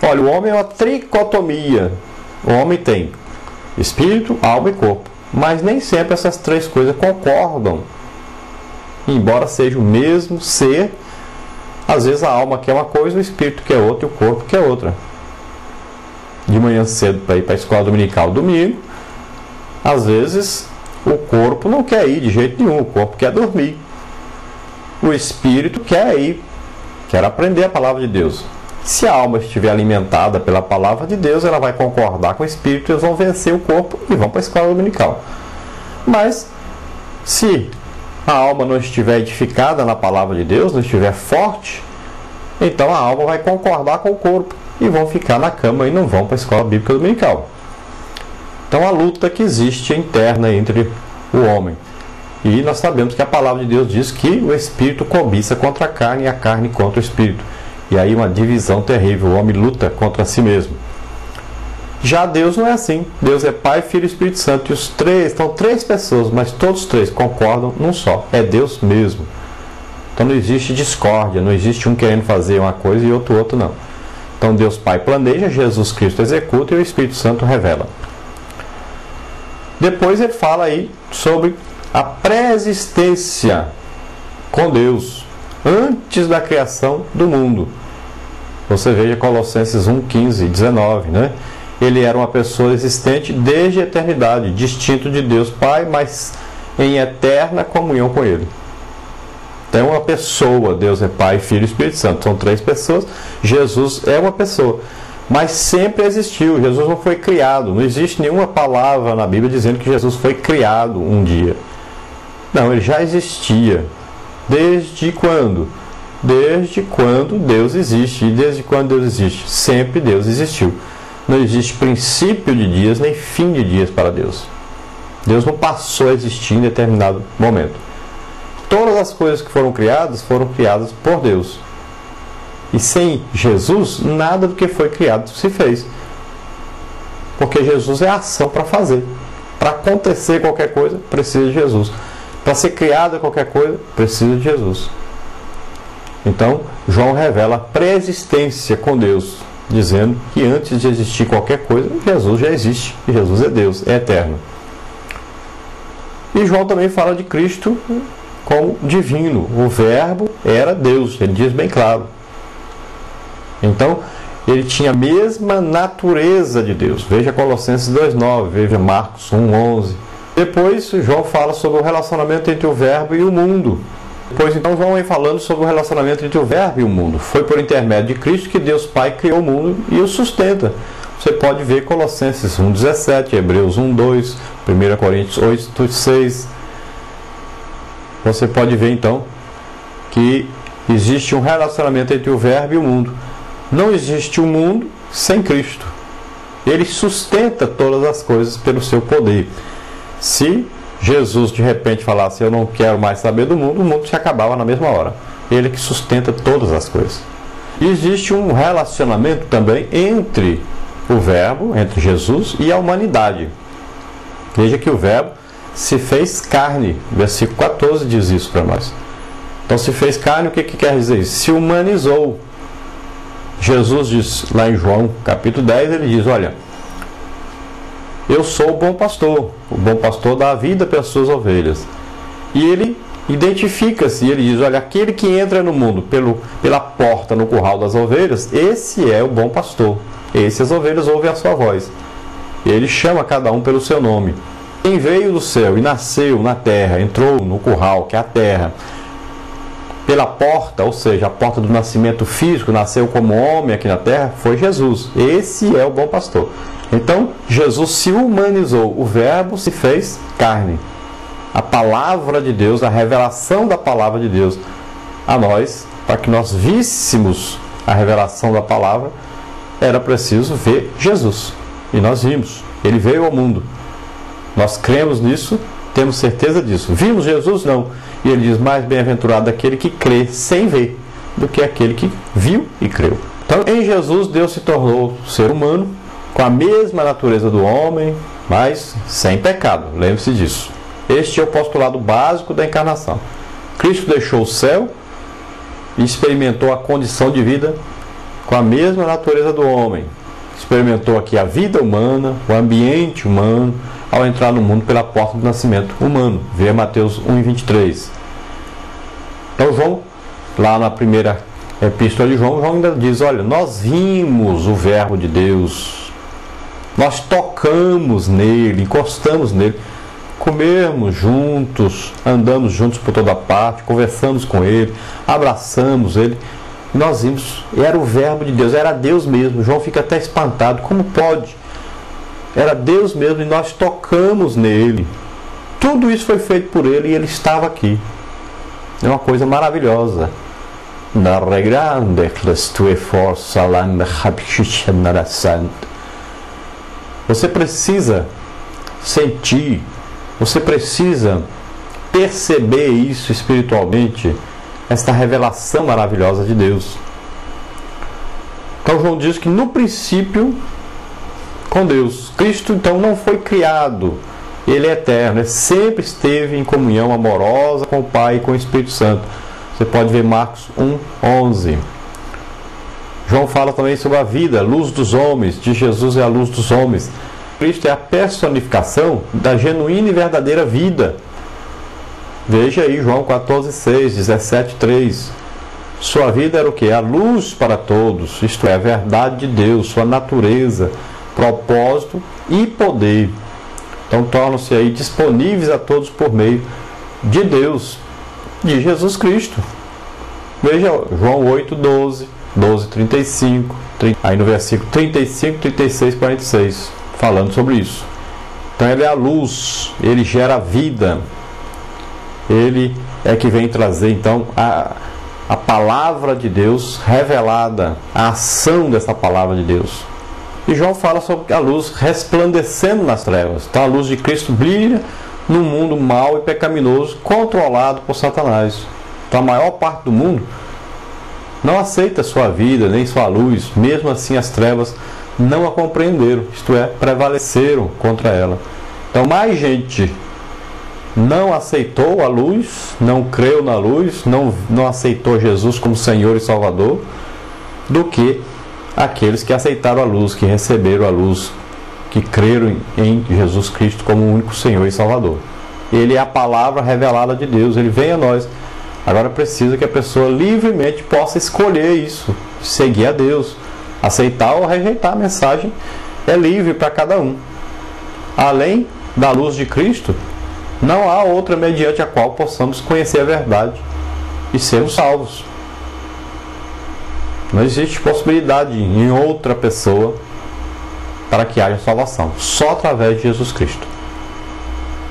Olha, o homem é uma tricotomia. O homem tem espírito, alma e corpo. Mas nem sempre essas três coisas concordam. Embora seja o mesmo ser, às vezes a alma quer uma coisa, o espírito quer outra e o corpo quer outra. De manhã cedo para ir para a escola dominical domingo, às vezes o corpo não quer ir de jeito nenhum, o corpo quer dormir. O espírito quer ir, quer aprender a palavra de Deus. Se a alma estiver alimentada pela palavra de Deus, ela vai concordar com o espírito, eles vão vencer o corpo e vão para a escola dominical. Mas, se a alma não estiver edificada na palavra de Deus, não estiver forte, então a alma vai concordar com o corpo e vão ficar na cama e não vão para a escola bíblica dominical. Então a luta que existe interna entre o homem. E nós sabemos que a palavra de Deus diz que o espírito cobiça contra a carne e a carne contra o espírito. E aí uma divisão terrível, o homem luta contra si mesmo. Já Deus não é assim. Deus é Pai, Filho e Espírito Santo. E os três, são três pessoas, mas todos três concordam num só. É Deus mesmo. Então não existe discórdia, não existe um querendo fazer uma coisa e outro não. Então Deus Pai planeja, Jesus Cristo executa e o Espírito Santo revela. Depois ele fala aí sobre a pré-existência com Deus, antes da criação do mundo. Você veja Colossenses 1, 15 e 19, né? Ele era uma pessoa existente desde a eternidade, distinto de Deus Pai, mas em eterna comunhão com Ele. Então é uma pessoa, Deus é Pai, Filho e Espírito Santo. São três pessoas, Jesus é uma pessoa. Mas sempre existiu, Jesus não foi criado. Não existe nenhuma palavra na Bíblia dizendo que Jesus foi criado um dia. Não, ele já existia. Desde quando? Desde quando Deus existe. E desde quando Deus existe? Sempre Deus existiu. Não existe princípio de dias, nem fim de dias para Deus. Deus não passou a existir em determinado momento. Todas as coisas que foram criadas por Deus. E sem Jesus, nada do que foi criado se fez. Porque Jesus é a ação para fazer. Para acontecer qualquer coisa, precisa de Jesus. Para ser criada qualquer coisa, precisa de Jesus. Então, João revela a pré-existência com Deus, dizendo que antes de existir qualquer coisa, Jesus já existe. E Jesus é Deus, é eterno. E João também fala de Cristo como divino. O Verbo era Deus, ele diz bem claro. Então, ele tinha a mesma natureza de Deus. Veja Colossenses 2,9, veja Marcos 1,11. Depois, João fala sobre o relacionamento entre o Verbo e o mundo. Depois, então, João vem falando sobre o relacionamento entre o Verbo e o mundo. Foi por intermédio de Cristo que Deus Pai criou o mundo e o sustenta. Você pode ver Colossenses 1,17, Hebreus 1,2, 1 Coríntios 8,6. Você pode ver, então, que existe um relacionamento entre o Verbo e o mundo. Não existe um mundo sem Cristo. Ele sustenta todas as coisas pelo seu poder. Se Jesus de repente falasse, eu não quero mais saber do mundo, o mundo se acabava na mesma hora. Ele que sustenta todas as coisas. E existe um relacionamento também entre o Verbo, entre Jesus e a humanidade. Veja que o Verbo se fez carne. Versículo 14 diz isso para nós. Então, se fez carne, o que quer dizer isso? Se humanizou. Jesus diz lá em João capítulo 10, ele diz, olha, eu sou o bom pastor dá a vida pelas suas ovelhas. E ele identifica-se, ele diz, olha, aquele que entra no mundo pela porta no curral das ovelhas, esse é o bom pastor. Essas ovelhas ouvem a sua voz. Ele chama cada um pelo seu nome. Quem veio do céu e nasceu na terra, entrou no curral, que é a terra, pela porta, ou seja, a porta do nascimento físico, nasceu como homem aqui na terra, foi Jesus. Esse é o bom pastor. Então, Jesus se humanizou, o Verbo se fez carne. A palavra de Deus, a revelação da palavra de Deus a nós, para que nós víssemos a revelação da palavra, era preciso ver Jesus. E nós vimos, ele veio ao mundo. Nós cremos nisso, temos certeza disso. Vimos Jesus? Não. E ele diz, mais bem-aventurado aquele que crê sem ver, do que aquele que viu e creu. Então, em Jesus, Deus se tornou ser humano, com a mesma natureza do homem, mas sem pecado. Lembre-se disso. Este é o postulado básico da encarnação. Cristo deixou o céu e experimentou a condição de vida com a mesma natureza do homem. Experimentou aqui a vida humana, o ambiente humano, ao entrar no mundo pela porta do nascimento humano. Vê Mateus 1:23. Então João, lá na primeira epístola de João, João ainda diz, olha, nós vimos o verbo de Deus, nós tocamos nele, encostamos nele, comemos juntos, andamos juntos por toda parte, conversamos com ele, abraçamos ele. Nós vimos, era o verbo de Deus, era Deus mesmo. João fica até espantado, como pode? Era Deus mesmo e nós tocamos nele. Tudo isso foi feito por ele e ele estava aqui. É uma coisa maravilhosa. Você precisa sentir, você precisa perceber isso espiritualmente, esta revelação maravilhosa de Deus. Então João diz que no princípio com Deus. Cristo então não foi criado, ele é eterno, ele sempre esteve em comunhão amorosa com o Pai e com o Espírito Santo. Você pode ver Marcos 1:11. João fala também sobre a vida, a luz dos homens, de Jesus é a luz dos homens. Cristo é a personificação da genuína e verdadeira vida. Veja aí João 14:6, 17:3. Sua vida era o que? A luz para todos, isto é, a verdade de Deus, sua natureza, propósito e poder. Então tornam-se aí disponíveis a todos por meio de Deus, de Jesus Cristo. Veja João 8:12, 12:35, aí no versículo 35, 36, 46, falando sobre isso. Então ele é a luz, ele gera vida. Ele é que vem trazer então a palavra de Deus revelada, a ação dessa palavra de Deus. E João fala sobre a luz resplandecendo nas trevas. Então a luz de Cristo brilha num mundo mau e pecaminoso, controlado por Satanás. Então a maior parte do mundo não aceita sua vida, nem sua luz. Mesmo assim as trevas não a compreenderam, isto é, prevaleceram contra ela. Então mais gente não aceitou a luz, não creu na luz, não aceitou Jesus como Senhor e Salvador, do que aqueles que aceitaram a luz, que receberam a luz, que creram em Jesus Cristo como o único Senhor e Salvador. Ele é a palavra revelada de Deus, ele vem a nós. Agora precisa que a pessoa livremente possa escolher isso, seguir a Deus, aceitar ou rejeitar a mensagem, é livre para cada um. Além da luz de Cristo, não há outra mediante a qual possamos conhecer a verdade e sermos salvos. Não existe possibilidade em outra pessoa para que haja salvação, só através de Jesus Cristo.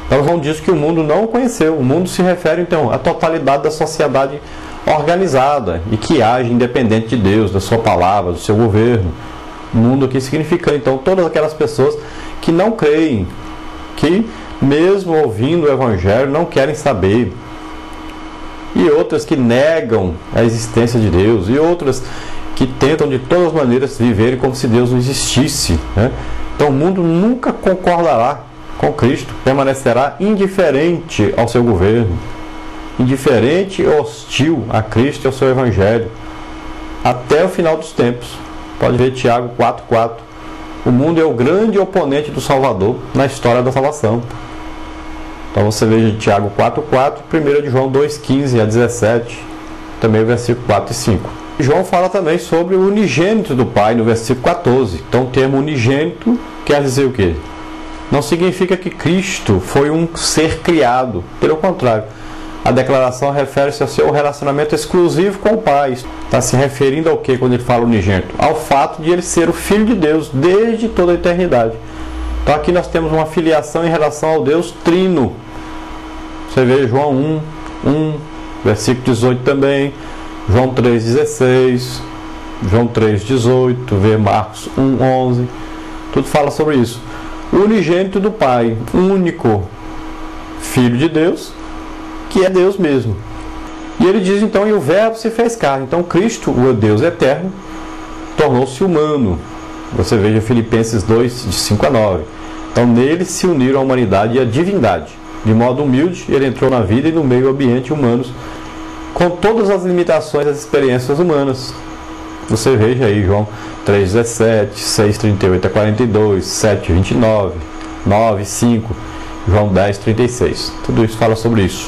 Então João diz que o mundo não o conheceu. O mundo se refere então à totalidade da sociedade organizada e que age independente de Deus, da sua palavra, do seu governo. O mundo aqui significa então todas aquelas pessoas que não creem, que mesmo ouvindo o Evangelho não querem saber, e outras que negam a existência de Deus, e outras que tentam de todas as maneiras viverem como se Deus não existisse, né? Então o mundo nunca concordará com Cristo, permanecerá indiferente ao seu governo, indiferente e hostil a Cristo e ao seu Evangelho, até o final dos tempos. Pode ver Tiago 4:4. O mundo é o grande oponente do Salvador na história da salvação. Então você veja Tiago 4:4, 1 de João 2:15 a 17, também o versículo 4 e 5. João fala também sobre o unigênito do Pai no versículo 14. Então o termo unigênito quer dizer o quê? Não significa que Cristo foi um ser criado, pelo contrário. A declaração refere-se ao seu relacionamento exclusivo com o Pai. Está se referindo ao que quando ele fala unigênito? Ao fato de ele ser o Filho de Deus desde toda a eternidade. Então aqui nós temos uma filiação em relação ao Deus Trino. Você vê João 1, versículo 18 também, João 3,16, João 3,18, vê Marcos 1,11, tudo fala sobre isso. O unigênito do Pai, único Filho de Deus, que é Deus mesmo. E ele diz então, e o Verbo se fez carne. Então Cristo, o Deus eterno, tornou-se humano. Você veja Filipenses 2, de 5 a 9. Então nele se uniram a humanidade e a divindade. De modo humilde, ele entrou na vida e no meio ambiente humanos, com todas as limitações das experiências humanas. você veja aí João 3,17, 6,38 a 42, 7,29, 9,5, João 10,36. Tudo isso fala sobre isso.